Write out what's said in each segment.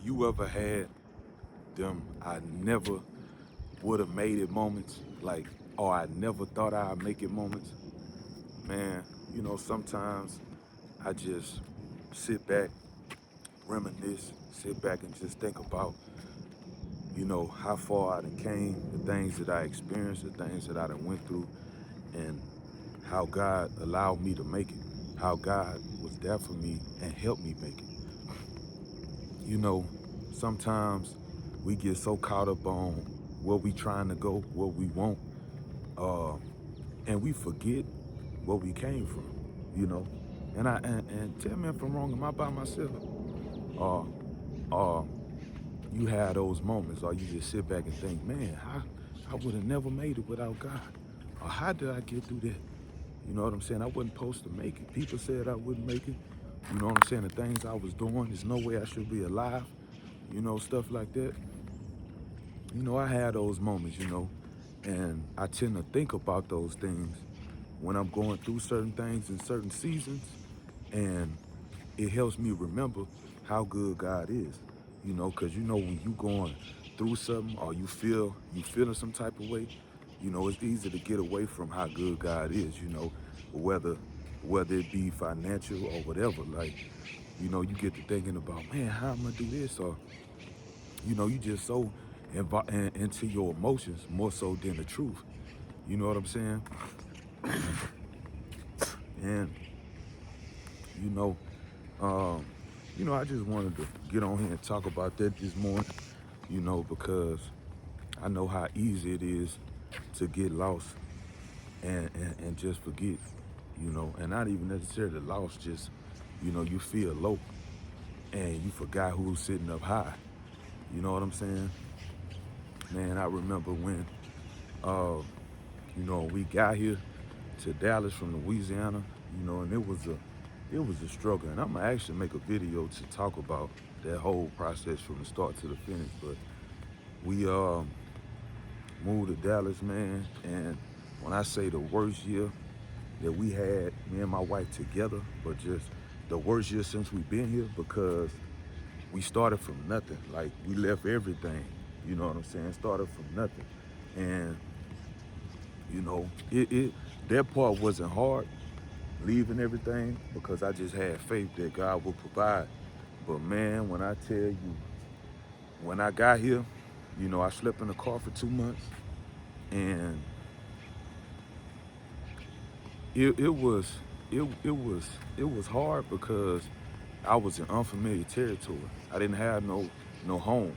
You ever had them I never would have made it moments, like, or I never thought I'd make it moments? Man, sometimes I just sit back, reminisce, sit back and just think about, how far I done came, the things that I experienced, the things that I done went through, and how God allowed me to make it, how God was there for me and helped me make it. You know, sometimes we get so caught up on where we trying to go, what we want, uh, and we forget where we came from, you know. And tell me if I'm wrong, am I by myself? Or you have those moments, or you just sit back and think, man, I would have never made it without God. Or how did I get through that? You know what I'm saying? I wasn't supposed to make it. People said I wouldn't make it. You know what I'm saying? The things I was doing, there's no way I should be alive. Stuff like that. I had those moments, and I tend to think about those things when I'm going through certain things in certain seasons, and it helps me remember how good God is, because when you going through something or you feeling some type of way, it's easy to get away from how good God is, whether whether it be financial or whatever. Like, you get to thinking about, man, how am I gonna do this? Or you just so into your emotions more so than the truth. You know what I'm saying? And you know, um, I just wanted to get on here and talk about that this morning. Because I know how easy it is to get lost and just forget. And not even necessarily lost, just you feel low and you forgot who's sitting up high. You know what I'm saying? Man, I remember when uh, we got here to Dallas from Louisiana, and it was a struggle. And I'm gonna actually make a video to talk about that whole process from the start to the finish. But we moved to Dallas, man, and when I say the worst year that we had, me and my wife together, but just the worst year since we've been here, because we started from nothing. Like, we left everything, you know what I'm saying? Started from nothing. And it that part wasn't hard, leaving everything, because I just had faith that God would provide. But man, when I tell you, when I got here, I slept in the car for 2 months, and it was it was hard because I was in unfamiliar territory. I didn't have no home.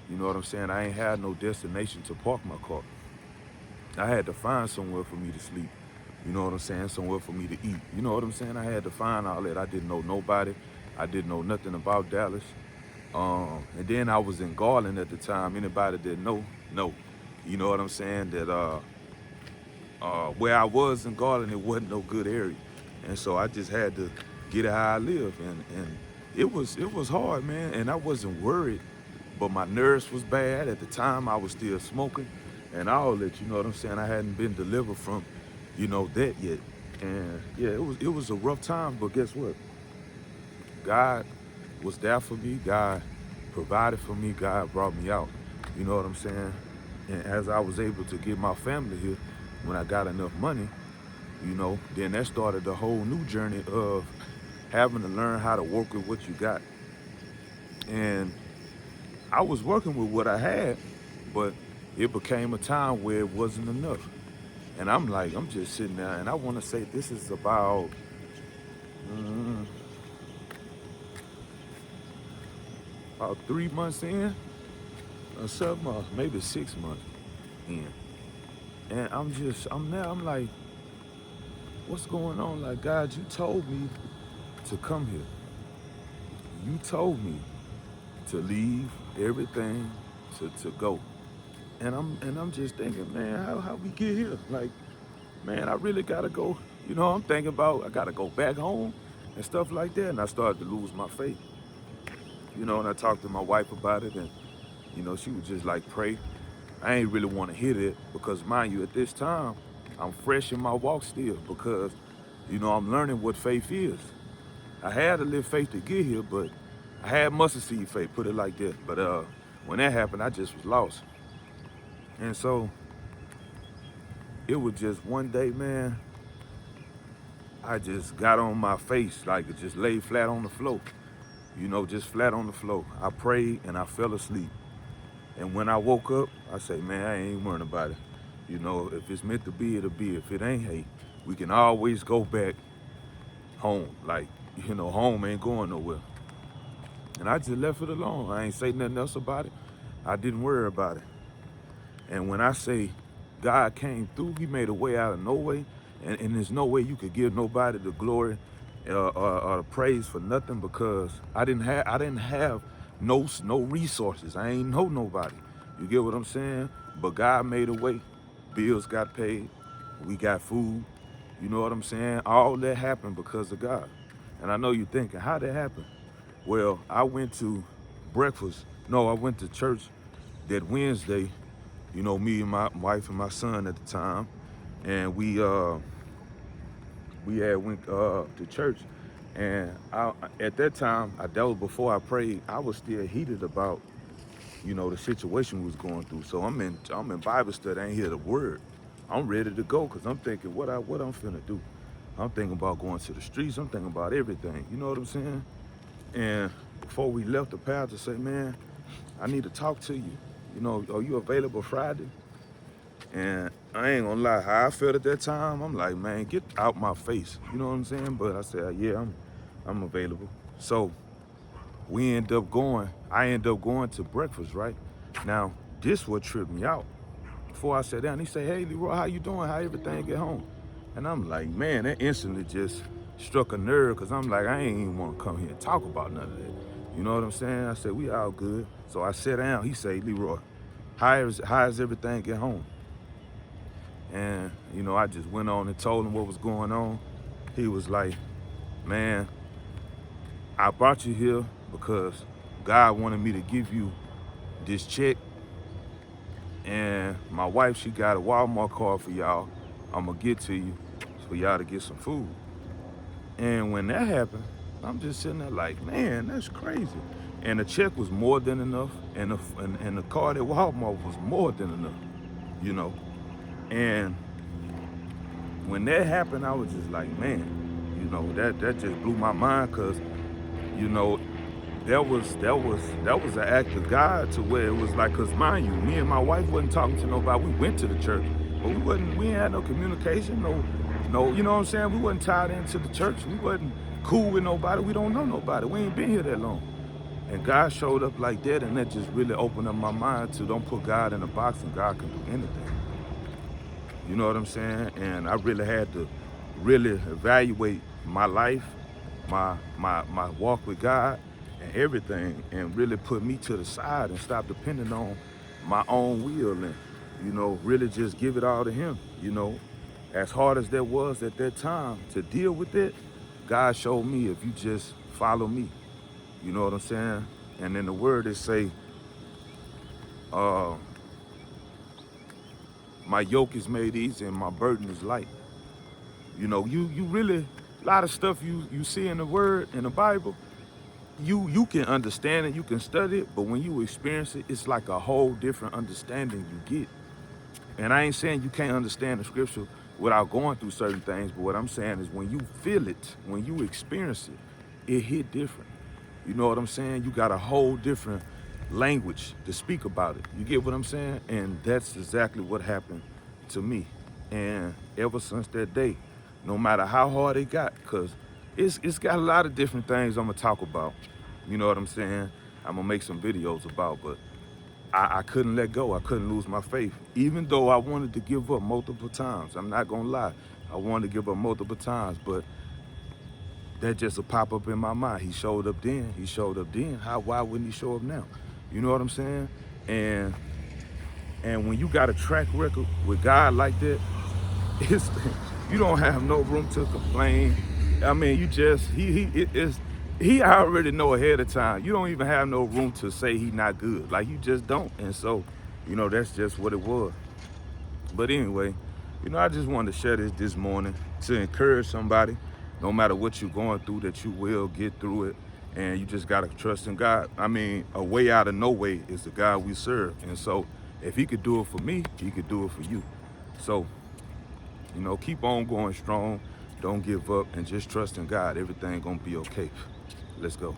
You know what I'm saying? I ain't had no destination to park my car. I had to find somewhere for me to sleep. You know what I'm saying? Somewhere for me to eat. You know what I'm saying? I had to find all that. I didn't know nobody. I didn't know nothing about Dallas. And then I was in Garland at the time. Anybody that know. You know what I'm saying? That where I was in Garland, it wasn't no good area. And so I just had to get it how I live. And it was hard, man. And I wasn't worried, but my nerves was bad. At the time I was still smoking and all that, you know what I'm saying? I hadn't been delivered from, that yet. And yeah, it was a rough time, but guess what? God was there for me. God provided for me. God brought me out. You know what I'm saying? And as I was able to get my family here, when I got enough money, then that started the whole new journey of having to learn how to work with what you got. And I was working with what I had, but it became a time where it wasn't enough. And I'm like, I'm just sitting there, and I want to say this is mm, about 3 months in, or something, or maybe 6 months in. And I'm there, I'm like, what's going on? Like, God, you told me to come here. You told me to leave everything to go. And I'm just thinking, man, how we get here? Like, man, I really gotta go. I'm thinking about I gotta go back home and stuff like that. And I started to lose my faith. And I talked to my wife about it, and she was just like, pray. I ain't really want to hear that, because mind you, at this time, I'm fresh in my walk still, because I'm learning what faith is. I had to live faith to get here, but I had mustard seed faith, put it like that. But when that happened, I just was lost. And so it was just one day, man, I just got on my face, like it just laid flat on the floor. Just flat on the floor. I prayed and I fell asleep. And when I woke up, I say, man, I ain't worrying about it. If it's meant to be, it'll be. If it ain't, hey, we can always go back home. Like, home ain't going nowhere. And I just left it alone. I ain't say nothing else about it. I didn't worry about it. And when I say God came through, he made a way out of no way. And there's no way you could give nobody the glory or the praise for nothing, because I didn't have no resources. I ain't know nobody. You get what I'm saying? But God made a way. Bills got paid. We got food. You know what I'm saying? All that happened because of God. And I know you're thinking, how that happened? Well, I went to I went to church that Wednesday, me and my wife and my son at the time, and we had went to church, and at that time, that was before I prayed. I was still heated about, the situation we was going through. So I'm in Bible study. I ain't hear the word. I'm ready to go because I'm thinking what I'm finna do. I'm thinking about going to the streets. I'm thinking about everything. You know what I'm saying? And before we left, the pastor said, man, I need to talk to you. Are you available Friday? And I ain't gonna lie, how I felt at that time, I'm like, man, get out my face. You know what I'm saying? But I said, yeah, I'm available. So I end up going to breakfast, right? Now, this what tripped me out. Before I sat down, he said, hey, Leroy, how you doing? How everything get home? And I'm like, man, that instantly just struck a nerve, because I'm like, I ain't even want to come here and talk about none of that. You know what I'm saying? I said, we all good. So I sat down. He said, Leroy, how is everything get home? And, I just went on and told him what was going on. He was like, man, I brought you here because God wanted me to give you this check. And my wife, she got a Walmart card for y'all. I'm going to get to you for y'all to get some food. And when that happened, I'm just sitting there like, man, that's crazy. And the check was more than enough. And the card at Walmart was more than enough, And when that happened, I was just like, man, that just blew my mind, because, that was an act of God, to where it was like, because mind you, me and my wife wasn't talking to nobody. We went to the church, but we ain't had no communication, no, you know what I'm saying? We wasn't tied into the church. We wasn't cool with nobody. We don't know nobody. We ain't been here that long. And God showed up like that, and that just really opened up my mind to don't put God in a box, and God can do anything. You know what I'm saying? And I really had to really evaluate my life, my walk with God and everything, and really put me to the side and stop depending on my own will, and, really just give it all to him. As hard as that was at that time to deal with it, God showed me, if you just follow me, you know what I'm saying? And in the word it say, my yoke is made easy and my burden is light. You really, a lot of stuff you see in the word, in the Bible, you can understand it, you can study it, but when you experience it, it's like a whole different understanding you get. And I ain't saying you can't understand the scripture without going through certain things, but what I'm saying is when you feel it, when you experience it, it hit different. You know what I'm saying? You got a whole different language to speak about it. You get what I'm saying? And that's exactly what happened to me. And ever since that day, no matter how hard it got, because it's got a lot of different things I'm gonna talk about. You know what I'm saying? I'm gonna make some videos about, but I couldn't let go. I couldn't lose my faith. Even though I wanted to give up multiple times. I'm not gonna lie. I wanted to give up multiple times, but that just will pop up in my mind. He showed up then. He showed up then. Why wouldn't he show up now? You know what I'm saying? And when you got a track record with God like that, it's, you don't have no room to complain. I mean, you just, he already know ahead of time. You don't even have no room to say he not good. Like, you just don't. And so, that's just what it was. But anyway, I just wanted to share this morning to encourage somebody, no matter what you're going through, that you will get through it. and you just gotta trust in God. I mean, a way out of no way is the God we serve. And so if he could do it for me, he could do it for you. So, keep on going strong. Don't give up and just trust in God. Everything gonna be okay. Let's go.